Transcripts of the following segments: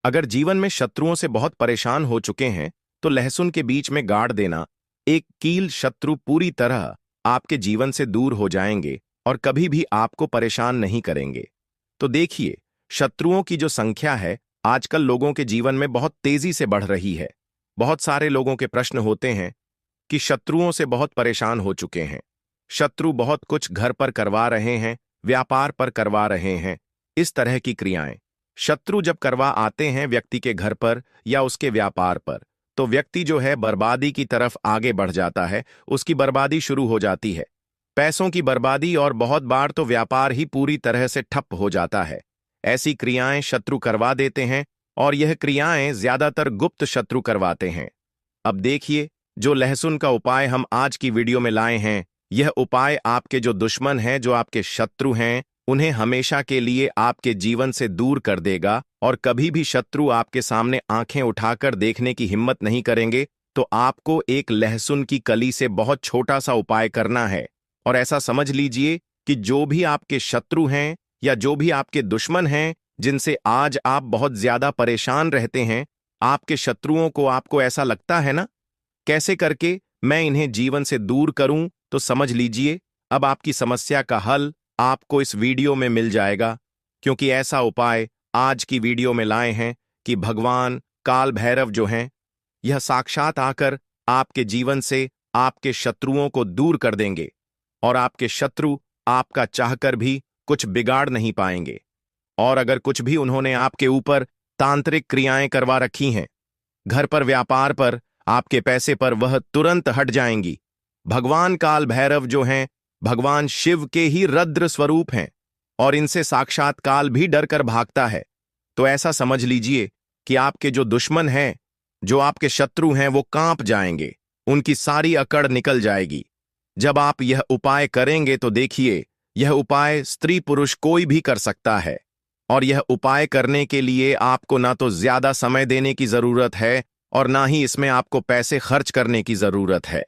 अगर जीवन में शत्रुओं से बहुत परेशान हो चुके हैं तो लहसुन के बीच में गाड़ देना, एक कील शत्रु पूरी तरह आपके जीवन से दूर हो जाएंगे और कभी भी आपको परेशान नहीं करेंगे। तो देखिए, शत्रुओं की जो संख्या है आजकल लोगों के जीवन में बहुत तेजी से बढ़ रही है। बहुत सारे लोगों के प्रश्न होते हैं कि शत्रुओं से बहुत परेशान हो चुके हैं। शत्रु बहुत कुछ घर पर करवा रहे हैं, व्यापार पर करवा रहे हैं, इस तरह की क्रियाएं। शत्रु जब करवा आते हैं व्यक्ति के घर पर या उसके व्यापार पर, तो व्यक्ति जो है बर्बादी की तरफ आगे बढ़ जाता है, उसकी बर्बादी शुरू हो जाती है। पैसों की बर्बादी, और बहुत बार तो व्यापार ही पूरी तरह से ठप हो जाता है। ऐसी क्रियाएं शत्रु करवा देते हैं और यह क्रियाएं ज्यादातर गुप्त शत्रु करवाते हैं। अब देखिए, जो लहसुन का उपाय हम आज की वीडियो में लाए हैं, यह उपाय आपके जो दुश्मन हैं, जो आपके शत्रु हैं, उन्हें हमेशा के लिए आपके जीवन से दूर कर देगा और कभी भी शत्रु आपके सामने आंखें उठाकर देखने की हिम्मत नहीं करेंगे। तो आपको एक लहसुन की कली से बहुत छोटा सा उपाय करना है। और ऐसा समझ लीजिए कि जो भी आपके शत्रु हैं या जो भी आपके दुश्मन हैं, जिनसे आज आप बहुत ज्यादा परेशान रहते हैं, आपके शत्रुओं को आपको ऐसा लगता है ना, कैसे करके मैं इन्हें जीवन से दूर करूं, तो समझ लीजिए अब आपकी समस्या का हल आपको इस वीडियो में मिल जाएगा। क्योंकि ऐसा उपाय आज की वीडियो में लाए हैं कि भगवान काल भैरव जो हैं, यह साक्षात आकर आपके जीवन से आपके शत्रुओं को दूर कर देंगे और आपके शत्रु आपका चाहकर भी कुछ बिगाड़ नहीं पाएंगे। और अगर कुछ भी उन्होंने आपके ऊपर तांत्रिक क्रियाएं करवा रखी हैं, घर पर, व्यापार पर, आपके पैसे पर, वह तुरंत हट जाएंगी। भगवान काल भैरव जो हैं, भगवान शिव के ही रद्र स्वरूप हैं और इनसे साक्षात काल भी डर कर भागता है। तो ऐसा समझ लीजिए कि आपके जो दुश्मन हैं, जो आपके शत्रु हैं, वो कांप जाएंगे, उनकी सारी अकड़ निकल जाएगी। जब आप यह उपाय करेंगे तो देखिए, यह उपाय स्त्री पुरुष कोई भी कर सकता है। और यह उपाय करने के लिए आपको ना तो ज्यादा समय देने की जरूरत है और ना ही इसमें आपको पैसे खर्च करने की जरूरत है।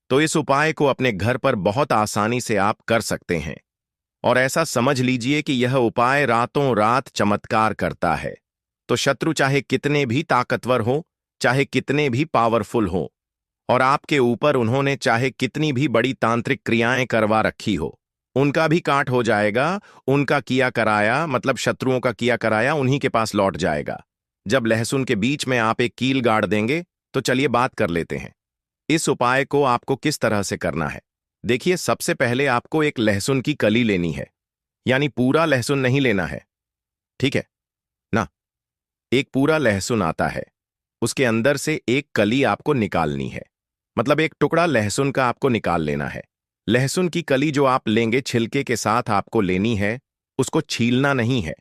तो इस उपाय को अपने घर पर बहुत आसानी से आप कर सकते हैं। और ऐसा समझ लीजिए कि यह उपाय रातों रात चमत्कार करता है। तो शत्रु चाहे कितने भी ताकतवर हो, चाहे कितने भी पावरफुल हो, और आपके ऊपर उन्होंने चाहे कितनी भी बड़ी तांत्रिक क्रियाएं करवा रखी हो, उनका भी काट हो जाएगा। उनका किया कराया, मतलब शत्रुओं का किया कराया, उन्हीं के पास लौट जाएगा। जब लहसुन के बीच में आप एक कील गाड़ देंगे, तो चलिए बात कर लेते हैं इस उपाय को आपको किस तरह से करना है। देखिए, सबसे पहले आपको एक लहसुन की कली लेनी है, यानी पूरा लहसुन नहीं लेना है, ठीक है ना। एक पूरा लहसुन आता है, उसके अंदर से एक कली आपको निकालनी है, मतलब एक टुकड़ा लहसुन का आपको निकाल लेना है। लहसुन की कली जो आप लेंगे, छिलके के साथ आपको लेनी है, उसको छीलना नहीं है।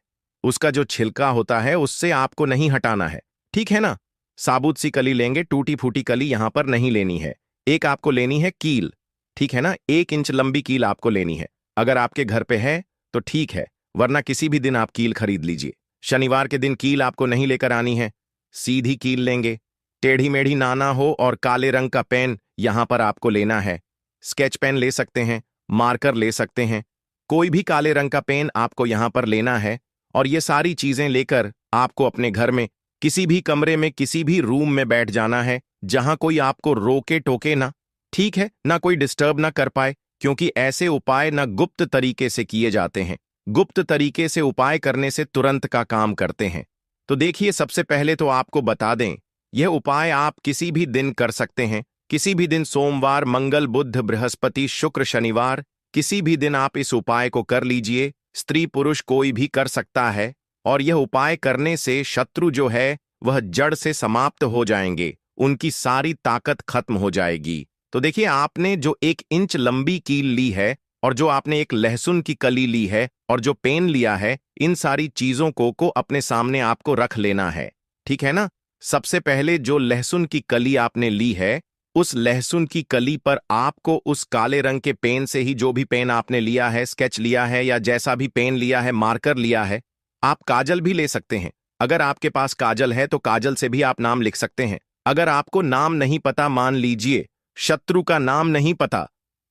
उसका जो छिलका होता है उससे आपको नहीं हटाना है, ठीक है ना। साबुत सी कली लेंगे, टूटी फूटी कली यहां पर नहीं लेनी है। एक आपको लेनी है कील, ठीक है ना, 1 इंच लंबी कील आपको लेनी है। अगर आपके घर पे है तो ठीक है, वरना किसी भी दिन आप कील खरीद लीजिए। शनिवार के दिन कील आपको नहीं लेकर आनी है, सीधी कील लेंगे। टेढ़ी मेढ़ी नाना हो, और काले रंग का पेन यहां पर आपको लेना है। स्केच पेन ले सकते हैं, मार्कर ले सकते हैं, कोई भी काले रंग का पेन आपको यहां पर लेना है। और ये सारी चीजें लेकर आपको अपने घर में किसी भी कमरे में, किसी भी रूम में बैठ जाना है जहां कोई आपको रोके टोके ना, ठीक है ना, कोई डिस्टर्ब ना कर पाए। क्योंकि ऐसे उपाय ना गुप्त तरीके से किए जाते हैं। गुप्त तरीके से उपाय करने से तुरंत का काम करते हैं। तो देखिए, सबसे पहले तो आपको बता दें, यह उपाय आप किसी भी दिन कर सकते हैं। किसी भी दिन, सोमवार, मंगल, बुध, बृहस्पति, शुक्र, शनिवार, किसी भी दिन आप इस उपाय को कर लीजिए। स्त्री पुरुष कोई भी कर सकता है। और यह उपाय करने से शत्रु जो है वह जड़ से समाप्त हो जाएंगे, उनकी सारी ताकत खत्म हो जाएगी। तो देखिए, आपने जो 1 इंच लंबी कील ली है, और जो आपने एक लहसुन की कली ली है, और जो पेन लिया है, इन सारी चीजों को अपने सामने आपको रख लेना है, ठीक है ना। सबसे पहले जो लहसुन की कली आपने ली है, उस लहसुन की कली पर आपको उस काले रंग के पेन से ही, जो भी पेन आपने लिया है, स्केच लिया है या जैसा भी पेन लिया है, मार्कर लिया है, आप काजल भी ले सकते हैं। अगर आपके पास काजल है तो काजल से भी आप नाम लिख सकते हैं। अगर आपको नाम नहीं पता, मान लीजिए शत्रु का नाम नहीं पता,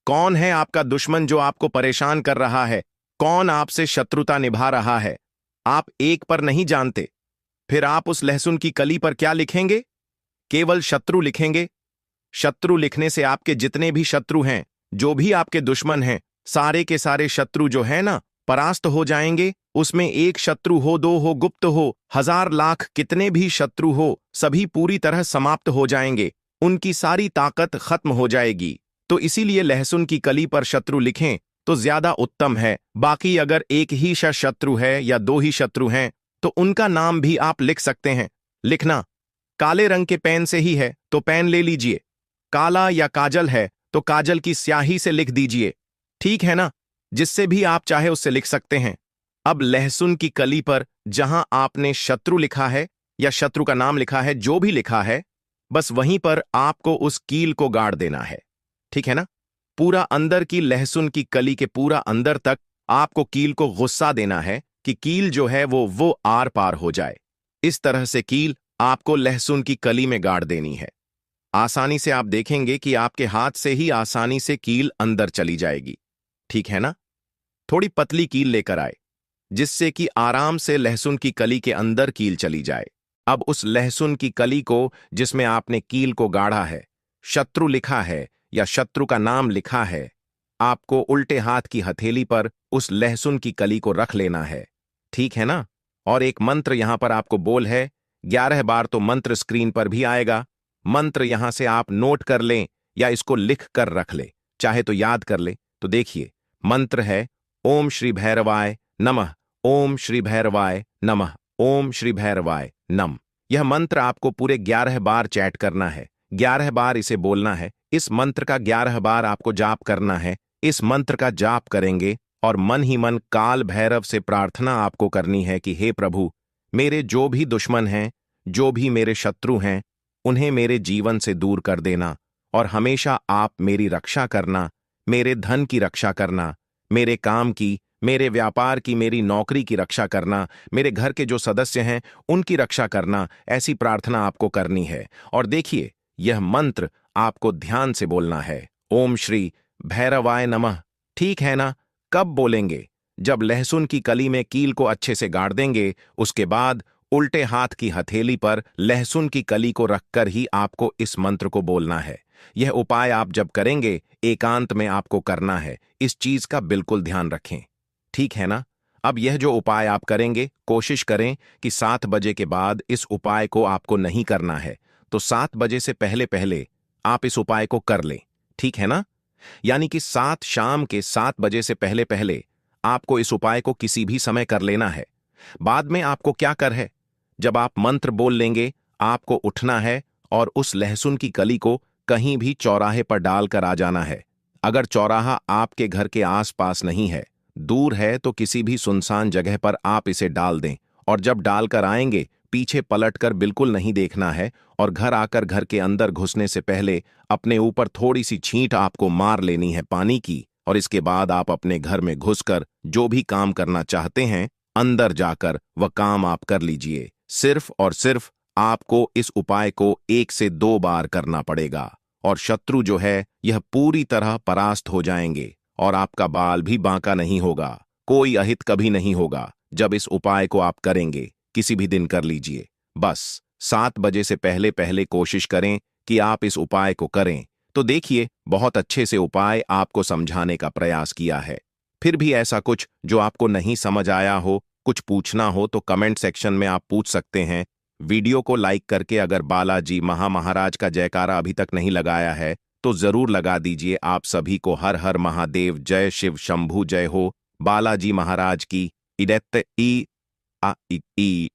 कौन है आपका दुश्मन जो आपको परेशान कर रहा है, कौन आपसे शत्रुता निभा रहा है, आप एक पर नहीं जानते, फिर आप उस लहसुन की कली पर क्या लिखेंगे? केवल शत्रु लिखेंगे। शत्रु लिखने से आपके जितने भी शत्रु हैं, जो भी आपके दुश्मन हैं, सारे के सारे शत्रु जो है ना, परास्त हो जाएंगे। उसमें एक शत्रु हो, दो हो, गुप्त हो, हजार लाख कितने भी शत्रु हो, सभी पूरी तरह समाप्त हो जाएंगे। उनकी सारी ताकत खत्म हो जाएगी। तो इसीलिए लहसुन की कली पर शत्रु लिखें तो ज्यादा उत्तम है। बाकी अगर एक ही शत्रु है या दो ही शत्रु हैं तो उनका नाम भी आप लिख सकते हैं। लिखना काले रंग के पेन से ही है तो पेन ले लीजिए, काला या काजल है तो काजल की स्याही से लिख दीजिए। ठीक है ना? जिससे भी आप चाहे उससे लिख सकते हैं। अब लहसुन की कली पर जहां आपने शत्रु लिखा है या शत्रु का नाम लिखा है, जो भी लिखा है, बस वहीं पर आपको उस कील को गाड़ देना है। ठीक है ना? पूरा अंदर की लहसुन की कली के पूरा अंदर तक आपको कील को गुस्सा देना है कि कील जो है वो आर पार हो जाए। इस तरह से कील आपको लहसुन की कली में गाड़ देनी है। आसानी से आप देखेंगे कि आपके हाथ से ही आसानी से कील अंदर चली जाएगी। ठीक है ना? थोड़ी पतली कील लेकर आए जिससे कि आराम से लहसुन की कली के अंदर कील चली जाए। अब उस लहसुन की कली को जिसमें आपने कील को गाढ़ा है, शत्रु लिखा है या शत्रु का नाम लिखा है, आपको उल्टे हाथ की हथेली पर उस लहसुन की कली को रख लेना है। ठीक है ना? और एक मंत्र यहां पर आपको बोल है, 11 बार तो मंत्र स्क्रीन पर भी आएगा। मंत्र यहां से आप नोट कर लें या इसको लिख कर रख ले, चाहे तो याद कर ले। तो देखिए, मंत्र है ओम श्री भैरवाय नमः, ओम श्री भैरवाय नमः, ओम श्री भैरवाय नम। यह मंत्र आपको पूरे 11 बार चैट करना है, 11 बार इसे बोलना है। इस मंत्र का 11 बार आपको जाप करना है। इस मंत्र का जाप करेंगे और मन ही मन काल भैरव से प्रार्थना आपको करनी है कि हे प्रभु, मेरे जो भी दुश्मन हैं, जो भी मेरे शत्रु हैं, उन्हें मेरे जीवन से दूर कर देना और हमेशा आप मेरी रक्षा करना, मेरे धन की रक्षा करना, मेरे काम की, मेरे व्यापार की, मेरी नौकरी की रक्षा करना, मेरे घर के जो सदस्य हैं उनकी रक्षा करना। ऐसी प्रार्थना आपको करनी है। और देखिए, यह मंत्र आपको ध्यान से बोलना है, ओम श्री भैरवाय नमः। ठीक है ना? कब बोलेंगे? जब लहसुन की कली में कील को अच्छे से गाड़ देंगे, उसके बाद उल्टे हाथ की हथेली पर लहसुन की कली को रखकर ही आपको इस मंत्र को बोलना है। यह उपाय आप जब करेंगे, एकांत में आपको करना है। इस चीज का बिल्कुल ध्यान रखें। ठीक है ना? अब यह जो उपाय आप करेंगे, कोशिश करें कि 7 बजे के बाद इस उपाय को आपको नहीं करना है। तो 7 बजे से पहले पहले आप इस उपाय को कर लें। ठीक है ना? यानी कि शाम के 7 बजे से पहले पहले आपको इस उपाय को किसी भी समय कर लेना है। बाद में आपको क्या कर है, जब आप मंत्र बोल लेंगे, आपको उठना है और उस लहसुन की कली को कहीं भी चौराहे पर डालकर आ जाना है। अगर चौराहा आपके घर के आसपास नहीं है, दूर है, तो किसी भी सुनसान जगह पर आप इसे डाल दें। और जब डालकर आएंगे, पीछे पलटकर बिल्कुल नहीं देखना है और घर आकर घर के अंदर घुसने से पहले अपने ऊपर थोड़ी सी छींट आपको मार लेनी है पानी की। और इसके बाद आप अपने घर में घुसकर जो भी काम करना चाहते हैं, अंदर जाकर वह काम आप कर लीजिए। सिर्फ और सिर्फ आपको इस उपाय को 1 से 2 बार करना पड़ेगा और शत्रु जो है यह पूरी तरह परास्त हो जाएंगे और आपका बाल भी बांका नहीं होगा, कोई अहित कभी नहीं होगा। जब इस उपाय को आप करेंगे, किसी भी दिन कर लीजिए, बस 7 बजे से पहले पहले कोशिश करें कि आप इस उपाय को करें। तो देखिए, बहुत अच्छे से उपाय आपको समझाने का प्रयास किया है। फिर भी ऐसा कुछ जो आपको नहीं समझ आया हो, कुछ पूछना हो, तो कमेंट सेक्शन में आप पूछ सकते हैं। वीडियो को लाइक करके अगर बालाजी महाराज का जयकारा अभी तक नहीं लगाया है तो जरूर लगा दीजिए। आप सभी को हर हर महादेव, जय शिव शंभू, जय हो बालाजी महाराज की। इडेत्त ई आ ई